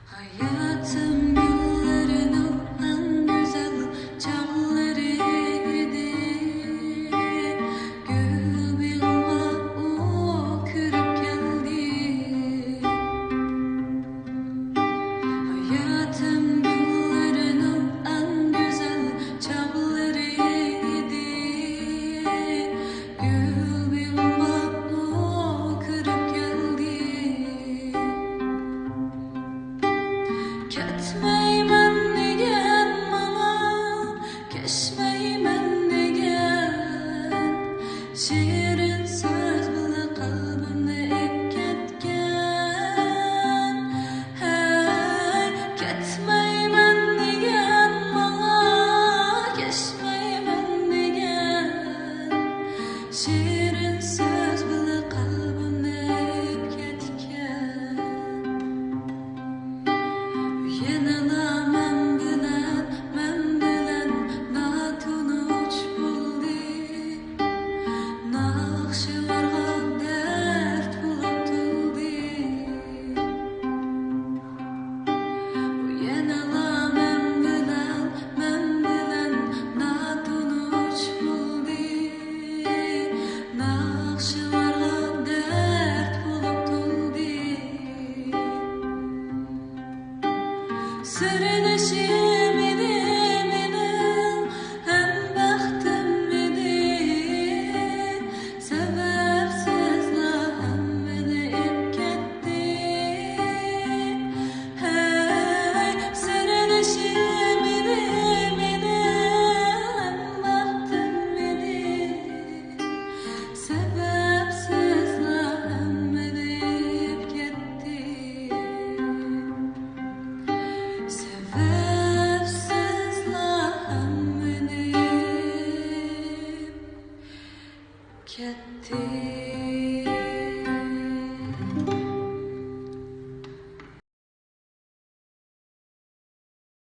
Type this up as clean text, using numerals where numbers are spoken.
Hayatım güllerinin en güzel çamlarıydı. Gül bir o kırıp geldi. Hayatım güllerinin en güzel çamlarıydı. Gül bir o kırıp geldi. Ketmeymen degen bana, keşmeymen degen. Şirin söz bile kalbimde ip ketken. Hey, ketmeymen degen bana, keşmeymen degen. Şirin söz bile kalbimde ip ketken. Yanıla men bilen natunuç buldu. Nakşılarga dert bulup tuldu. Yanıla men bilen natunuç buldu. Nakşılarga dert bulup tuldu. Sırdaşım idi benim, hem bəxtim idi. Sebepsizlə həmmini ip ketdi. Hey, sırdaşım idi benim, hem bəxtim idi. Sebepsizlə həmmini ip ketdi. Sebepsizle hemmini ketti.